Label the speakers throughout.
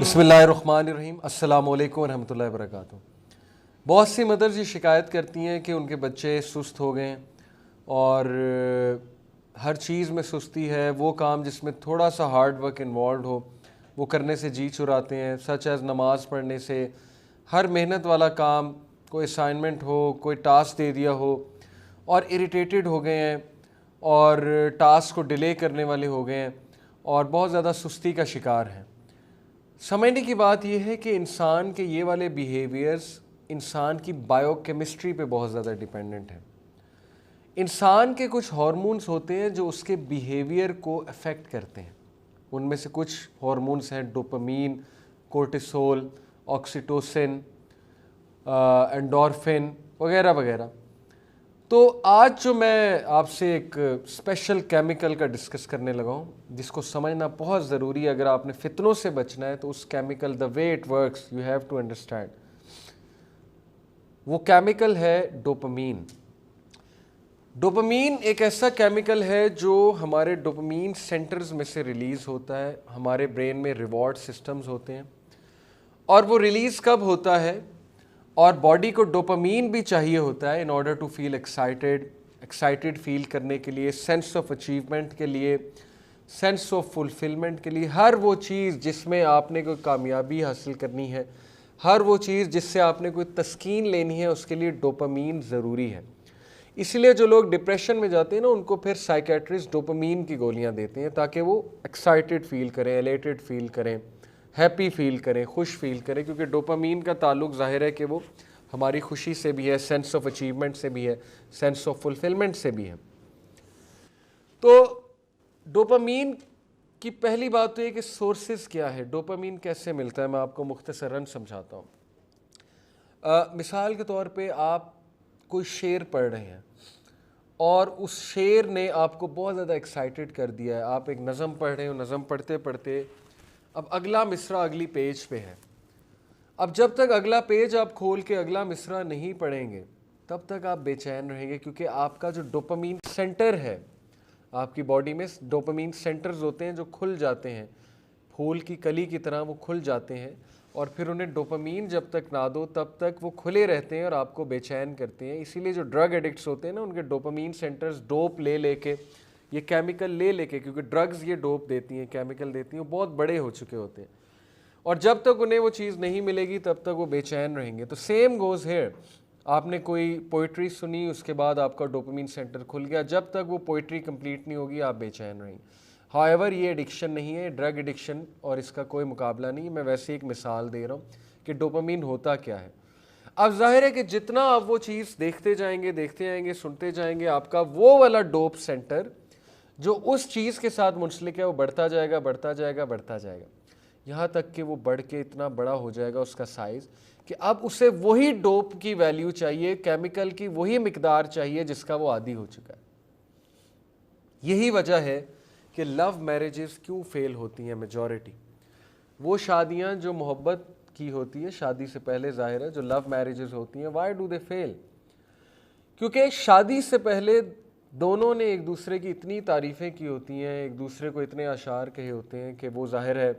Speaker 1: بسم اللہ الرحمن الرحیم. السلام علیکم ورحمۃ اللہ وبرکاتہ. بہت سی مدرز یہ شکایت کرتی ہیں کہ ان کے بچے سست ہو گئے ہیں اور ہر چیز میں سستی ہے. وہ کام جس میں تھوڑا سا ہارڈ ورک انوالوڈ ہو وہ کرنے سے جی چراتے ہیں, سچ ایز نماز پڑھنے سے. ہر محنت والا کام, کوئی اسائنمنٹ ہو, کوئی ٹاسک دے دیا ہو اور اریٹیٹڈ ہو گئے ہیں اور ٹاسک کو ڈیلے کرنے والے ہو گئے ہیں اور بہت زیادہ سستی کا شکار ہیں. سمجھنے کی بات یہ ہے کہ انسان کے یہ والے بیہیویئرز انسان کی بائیو کیمسٹری پہ بہت زیادہ ڈیپینڈنٹ ہیں. انسان کے کچھ ہارمونز ہوتے ہیں جو اس کے بیہیویئر کو افیکٹ کرتے ہیں. ان میں سے کچھ ہارمونز ہیں ڈوپامین, کورٹیسول, آکسیٹوسن, انڈورفن وغیرہ وغیرہ. تو آج جو میں آپ سے ایک اسپیشل کیمیکل کا ڈسکس کرنے لگا ہوں جس کو سمجھنا بہت ضروری ہے. اگر آپ نے فتنوں سے بچنا ہے تو اس chemical, the way it works, you have to understand. وہ کیمیکل ہے ڈوپامین. ڈوپامین ایک ایسا کیمیکل ہے جو ہمارے ڈوپامین سینٹرز میں سے ریلیز ہوتا ہے. ہمارے برین میں ریوارڈ سسٹمز ہوتے ہیں اور وہ ریلیز کب ہوتا ہے, اور باڈی کو ڈوپامین بھی چاہیے ہوتا ہے in order to feel excited feel کرنے کے لیے, سینس آف اچیومنٹ کے لیے, سینس آف فلفلمنٹ کے لیے. ہر وہ چیز جس میں آپ نے کوئی کامیابی حاصل کرنی ہے, ہر وہ چیز جس سے آپ نے کوئی تسکین لینی ہے, اس کے لیے ڈوپامین ضروری ہے. اس لیے جو لوگ ڈپریشن میں جاتے ہیں نا ان کو پھر سائیکیٹرسٹ ڈوپامین کی گولیاں دیتے ہیں تاکہ وہ ایکسائٹیڈ فیل کریں, ایلیٹڈ فیل کریں, ہیپی فیل کریں, خوش فیل کریں. کیونکہ ڈوپامین کا تعلق ظاہر ہے کہ وہ ہماری خوشی سے بھی ہے, سینس آف اچیومنٹ سے بھی ہے, سینس آف فلفلمنٹ سے بھی ہے. تو ڈوپامین کی پہلی بات تو یہ کہ سورسز کیا ہے, ڈوپامین کیسے ملتا ہے, میں آپ کو مختصراً سمجھاتا ہوں. مثال کے طور پہ آپ کوئی شعر پڑھ رہے ہیں اور اس شعر نے آپ کو بہت زیادہ ایکسائٹیڈ کر دیا ہے. آپ ایک نظم پڑھ رہے ہو, نظم پڑھتے پڑھتے اب اگلا مصرع اگلی پیج پہ ہے. اب جب تک اگلا پیج آپ کھول کے اگلا مصرع نہیں پڑھیں گے تب تک آپ بے چین رہیں گے, کیونکہ آپ کا جو ڈوپامین سینٹر ہے, آپ کی باڈی میں ڈوپامین سینٹرز ہوتے ہیں جو کھل جاتے ہیں, پھول کی کلی کی طرح وہ کھل جاتے ہیں اور پھر انہیں ڈوپامین جب تک نہ دو تب تک وہ کھلے رہتے ہیں اور آپ کو بے چین کرتے ہیں. اسی لیے جو ڈرگ ایڈکٹس ہوتے ہیں نا ان کے ڈوپامین سینٹرز ڈوپ لے لے کے, یہ کیمیکل لے لے کے, کیونکہ ڈرگز یہ ڈوپ دیتی ہیں, کیمیکل دیتی ہیں, وہ بہت بڑے ہو چکے ہوتے ہیں اور جب تک انہیں وہ چیز نہیں ملے گی تب تک وہ بے چین رہیں گے. تو سیم گوز ہیئر. آپ نے کوئی پوئٹری سنی, اس کے بعد آپ کا ڈوپامین سینٹر کھل گیا, جب تک وہ پوئٹری کمپلیٹ نہیں ہوگی آپ بے چین رہیں گے. ہاؤ ایور یہ ایڈکشن نہیں ہے, ڈرگ ایڈکشن اور اس کا کوئی مقابلہ نہیں. میں ویسے ایک مثال دے رہا ہوں کہ ڈوپامین ہوتا کیا ہے. اب ظاہر ہے کہ جتنا آپ وہ چیز دیکھتے جائیں گے, سنتے جائیں گے, آپ کا وہ والا ڈوپ سینٹر جو اس چیز کے ساتھ منسلک ہے وہ بڑھتا جائے گا, یہاں تک کہ وہ بڑھ کے اتنا بڑا ہو جائے گا اس کا سائز کہ اب اسے وہی ڈوپ کی ویلیو چاہیے, کیمیکل کی وہی مقدار چاہیے جس کا وہ عادی ہو چکا ہے. یہی وجہ ہے کہ لو میرجز کیوں فیل ہوتی ہیں. میجورٹی وہ شادیاں جو محبت کی ہوتی ہیں شادی سے پہلے, ظاہر ہے جو لو میرجز ہوتی ہیں, وائی ڈو دے فیل؟ کیونکہ شادی سے پہلے دونوں نے ایک دوسرے کی اتنی تعریفیں کی ہوتی ہیں, ایک دوسرے کو اتنے اشعار کہے ہوتے ہیں کہ وہ ظاہر ہے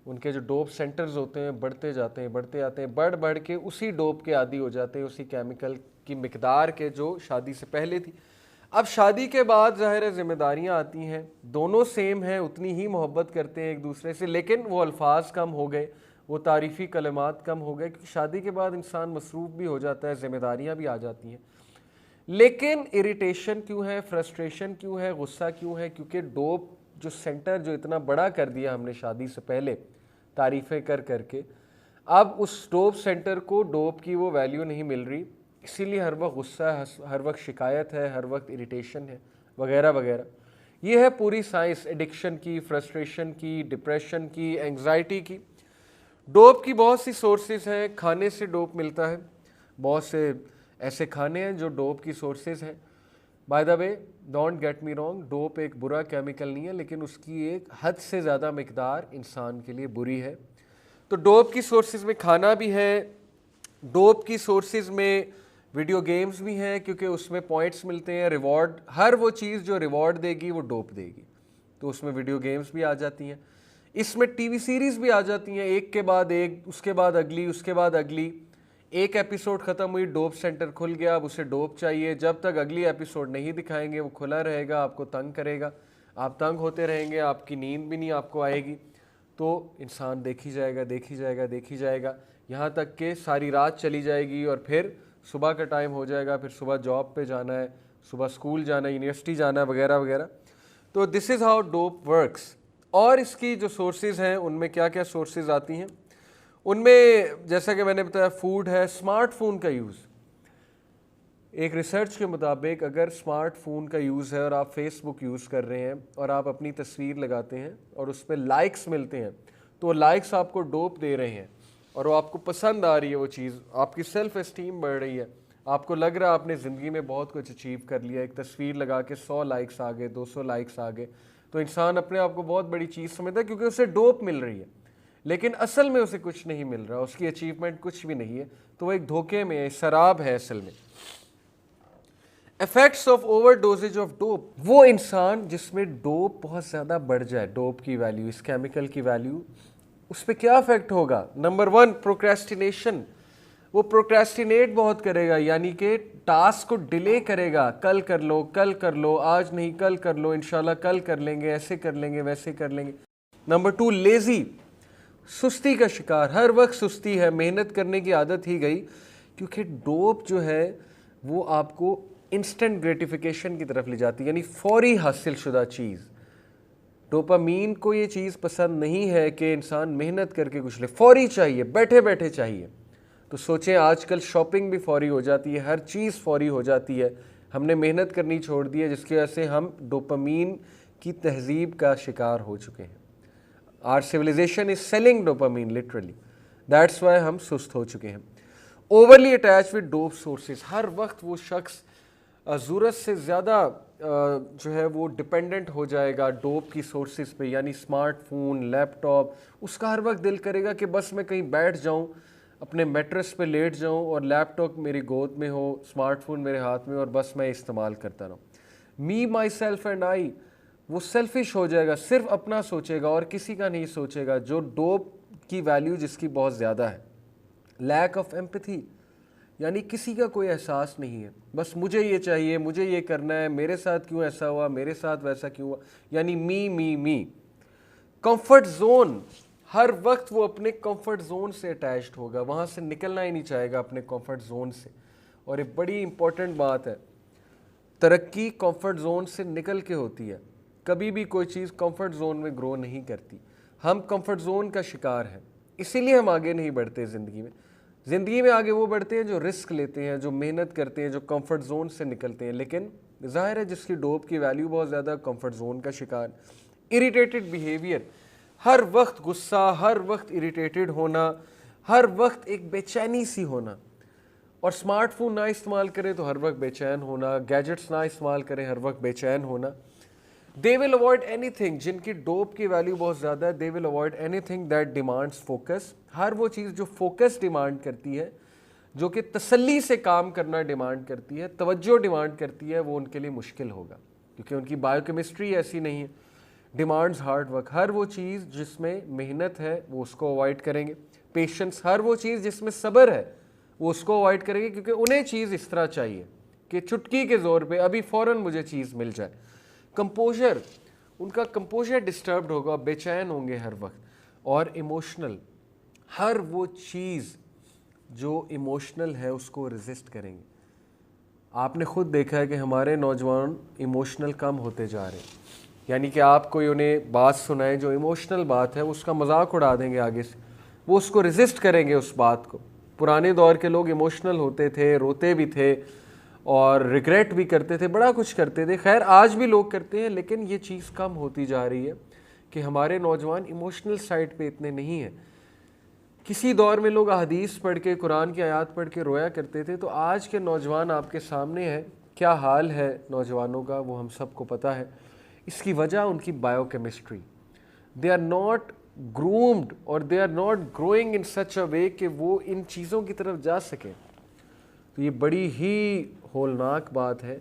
Speaker 1: ان کے جو ڈوپ سینٹرز ہوتے ہیں بڑھتے جاتے ہیں, بڑھ کے اسی ڈوپ کے عادی ہو جاتے ہیں, اسی کیمیکل کی مقدار کے جو شادی سے پہلے تھی. اب شادی کے بعد ظاہر ہے ذمہ داریاں آتی ہیں, دونوں سیم ہیں, اتنی ہی محبت کرتے ہیں ایک دوسرے سے, لیکن وہ الفاظ کم ہو گئے, وہ تعریفی کلمات کم ہو گئے, کیونکہ شادی کے بعد انسان مصروف بھی ہو جاتا ہے, ذمہ داریاں بھی آ جاتی ہیں. لیکن اریٹیشن کیوں ہے, فرسٹریشن کیوں ہے, غصہ کیوں ہے؟ کیونکہ ڈوپ جو سینٹر جو اتنا بڑا کر دیا ہم نے شادی سے پہلے تعریفیں کر کے, اب اس ڈوپ سینٹر کو ڈوپ کی وہ ویلیو نہیں مل رہی, اسی لیے ہر وقت غصہ ہے, ہر وقت شکایت ہے, ہر وقت اریٹیشن ہے وغیرہ وغیرہ. یہ ہے پوری سائنس ایڈکشن کی, فرسٹریشن کی, ڈپریشن کی, اینگزائٹی کی. ڈوپ کی بہت سی سورسز ہیں. کھانے سے ڈوپ ملتا ہے, بہت سے ایسے کھانے ہیں جو ڈوپ کی سورسز ہیں. By the way don't get me wrong, dope ایک برا کیمیکل نہیں ہے, لیکن اس کی ایک حد سے زیادہ مقدار انسان کے لیے بری ہے. تو ڈوپ کی سورسز میں کھانا بھی ہے, ڈوپ کی سورسز میں ویڈیو گیمز بھی ہیں, کیونکہ اس میں پوائنٹس ملتے ہیں, ریوارڈ, ہر وہ چیز جو ریوارڈ دے گی وہ ڈوپ دے گی, تو اس میں ویڈیو گیمز بھی آ جاتی ہیں. اس میں ٹی وی سیریز بھی آ جاتی ہیں، ایک کے بعد ایک، اس کے بعد اگلی، اس کے بعد اگلی. ایک ایپیسوڈ ختم ہوئی، ڈوپ سینٹر کھل گیا، اب اسے ڈوپ چاہیے. جب تک اگلی ایپیسوڈ نہیں دکھائیں گے وہ کھلا رہے گا، آپ کو تنگ کرے گا، آپ تنگ ہوتے رہیں گے، آپ کی نیند بھی نہیں آپ کو آئے گی. تو انسان دیکھی جائے گا، دیکھی جائے گا، دیکھی جائے گا، یہاں تک کہ ساری رات چلی جائے گی اور پھر صبح کا ٹائم ہو جائے گا، پھر صبح جاب پہ جانا ہے، صبح اسکول جانا ہے، یونیورسٹی جانا ہے، وغیرہ وغیرہ. تو دس از ہاؤ ڈوپ ورکس. اور اس کی جو سورسز ہیں ان میں کیا کیا سورسز آتی ہیں؟ ان میں جیسا کہ میں نے بتایا فوڈ ہے، اسمارٹ فون کا یوز. ایک ریسرچ کے مطابق اگر اسمارٹ فون کا یوز ہے اور آپ فیس بک یوز کر رہے ہیں اور آپ اپنی تصویر لگاتے ہیں اور اس پہ لائکس ملتے ہیں، تو لائکس آپ کو ڈوپ دے رہے ہیں اور وہ آپ کو پسند آ رہی ہے وہ چیز، آپ کی سیلف اسٹیم بڑھ رہی ہے، آپ کو لگ رہا ہے آپ نے زندگی میں بہت کچھ اچیو کر لیا. ایک تصویر لگا کے 100 لائکس آ گئے، 200 لائکس آ گئے، تو انسان اپنے آپ کو بہت بڑی چیز سمجھتا ہے کیونکہ اسے ڈوپ مل رہی ہے. لیکن اصل میں اسے کچھ نہیں مل رہا، اس کی اچیومنٹ کچھ بھی نہیں ہے، تو وہ ایک دھوکے میں ہے، سراب ہے اصل میں. Effects of over dosage of dope. وہ انسان جس میں ڈوپ بہت زیادہ بڑھ جائے، ڈوپ کی ویلیو، اس کیمیکل کی ویلیو، اس پہ کیا افیکٹ ہوگا؟ Number 1 procrastination. وہ پروکریسٹینیٹ بہت کرے گا، یعنی کہ ٹاسک کو ڈیلے کرے گا، کل کر لو، کل کر لو، آج نہیں کل کر لو، انشاءاللہ کل کر لیں گے، ایسے کر لیں گے، ویسے کر لیں گے. نمبر 2 لیزی، سستی کا شکار، ہر وقت سستی ہے، محنت کرنے کی عادت ہی گئی، کیونکہ ڈوپ جو ہے وہ آپ کو انسٹنٹ گریٹیفیکیشن کی طرف لے جاتی ہے، یعنی فوری حاصل شدہ چیز. ڈوپامین کو یہ چیز پسند نہیں ہے کہ انسان محنت کر کے کچھ لے، فوری چاہیے، بیٹھے بیٹھے چاہیے. تو سوچیں آج کل شاپنگ بھی فوری ہو جاتی ہے، ہر چیز فوری ہو جاتی ہے، ہم نے محنت کرنی چھوڑ دی ہے، جس کی وجہ سے ہم ڈوپامین کی تہذیب کا شکار ہو چکے ہیں. Our civilization is selling dopamine literally. That's why ہم سست ہو چکے ہیں. Overly attached with dope sources. ہر وقت وہ شخص ضرورت سے زیادہ جو ہے وہ ڈپینڈنٹ ہو جائے گا ڈوپ کی سورسز پہ، یعنی اسمارٹ فون، لیپ ٹاپ. اس کا ہر وقت دل کرے گا کہ بس میں کہیں بیٹھ جاؤں، اپنے میٹرس پہ لیٹ جاؤں اور لیپ ٹاپ میری گود میں ہو، اسمارٹ فون میرے ہاتھ میں، اور بس میں استعمال کرتا رہوں. می، مائی سیلف اینڈ آئی. وہ سیلفش ہو جائے گا، صرف اپنا سوچے گا اور کسی کا نہیں سوچے گا، جو ڈوپ کی ویلیو جس کی بہت زیادہ ہے. لیک آف ایمپتھی، یعنی کسی کا کوئی احساس نہیں ہے، بس مجھے یہ چاہیے، مجھے یہ کرنا ہے، میرے ساتھ کیوں ایسا ہوا، میرے ساتھ ویسا کیوں ہوا، یعنی می می می. کمفرٹ زون، ہر وقت وہ اپنے کمفرٹ زون سے اٹیچڈ ہوگا، وہاں سے نکلنا ہی نہیں چاہے گا اپنے کمفرٹ زون سے. اور ایک بڑی امپورٹنٹ بات ہے، ترقی کمفرٹ زون سے نکل کے ہوتی ہے. کبھی بھی کوئی چیز کمفرٹ زون میں گرو نہیں کرتی. ہم کمفرٹ زون کا شکار ہیں، اسی لیے ہم آگے نہیں بڑھتے زندگی میں. زندگی میں آگے وہ بڑھتے ہیں جو رسک لیتے ہیں، جو محنت کرتے ہیں، جو کمفرٹ زون سے نکلتے ہیں. لیکن ظاہر ہے جس کی ڈوپ کی ویلیو بہت زیادہ، کمفرٹ زون کا شکار. اریٹیٹڈ بیہیویئر، ہر وقت غصہ، ہر وقت اریٹیٹڈ ہونا، ہر وقت ایک بے چینی سی ہونا. اور اسمارٹ فون نہ استعمال کرے تو ہر وقت بے چین ہونا، گیجٹس نہ استعمال کرے ہر وقت بے چین ہونا. They will avoid anything, جن کی ڈوپ کی ویلیو بہت زیادہ ہے، they will avoid anything that demands focus. ہر وہ چیز جو فوکس ڈیمانڈ کرتی ہے، جو کہ تسلی سے کام کرنا ڈیمانڈ کرتی ہے، توجہ ڈیمانڈ کرتی ہے، وہ ان کے لیے مشکل ہوگا کیونکہ ان کی بایو کیمسٹری ایسی نہیں ہے. ڈیمانڈز ہارڈ ورک، ہر وہ چیز جس میں محنت ہے وہ اس کو اوائڈ کریں گے. پیشنس، ہر وہ چیز جس میں صبر ہے وہ اس کو اوائڈ کریں گے، کیونکہ انہیں چیز اس طرح چاہیے کہ چٹکی کے زور پہ ابھی فوراً مجھے چیز مل جائے. کمپوزر، ان کا کمپوزر ڈسٹربڈ ہوگا، بے چین ہوں گے ہر وقت. اور ایموشنل، ہر وہ چیز جو ایموشنل ہے اس کو ریزسٹ کریں گے. آپ نے خود دیکھا ہے کہ ہمارے نوجوان ایموشنل کم ہوتے جا رہے ہیں، یعنی کہ آپ کوئی انہیں بات سنائیں جو ایموشنل بات ہے، اس کا مذاق اڑا دیں گے آگے سے، وہ اس کو ریزسٹ کریں گے اس بات کو. پرانے دور کے لوگ ایموشنل ہوتے تھے، روتے بھی تھے اور ریگریٹ بھی کرتے تھے، بڑا کچھ کرتے تھے. خیر آج بھی لوگ کرتے ہیں، لیکن یہ چیز کم ہوتی جا رہی ہے کہ ہمارے نوجوان ایموشنل سائڈ پہ اتنے نہیں ہیں. کسی دور میں لوگ احادیث پڑھ کے، قرآن کی آیات پڑھ کے رویا کرتے تھے، تو آج کے نوجوان آپ کے سامنے ہیں، کیا حال ہے نوجوانوں کا وہ ہم سب کو پتہ ہے. اس کی وجہ ان کی biochemistry. They are not groomed اور they are not growing in such a way کہ وہ ان چیزوں کی طرف جا سکیں. تو یہ بڑی ہی ہولناک بات ہے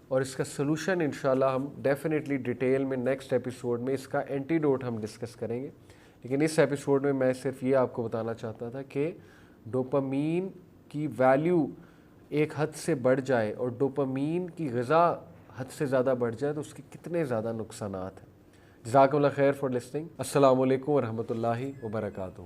Speaker 1: اور اس کا سلوشن انشاءاللہ ہم ڈیفینیٹلی ڈیٹیل میں نیکسٹ ایپیسوڈ میں اس کا اینٹیڈوٹ ہم ڈسکس کریں گے. لیکن اس ایپیسوڈ میں میں صرف یہ آپ کو بتانا چاہتا تھا کہ ڈوپامین کی ویلیو ایک حد سے بڑھ جائے اور ڈوپامین کی غذا حد سے زیادہ بڑھ جائے تو اس کے کتنے زیادہ نقصانات ہیں. جزاکم اللہ خیر فار لسننگ. السلام علیکم ورحمۃ اللہ وبرکاتہ.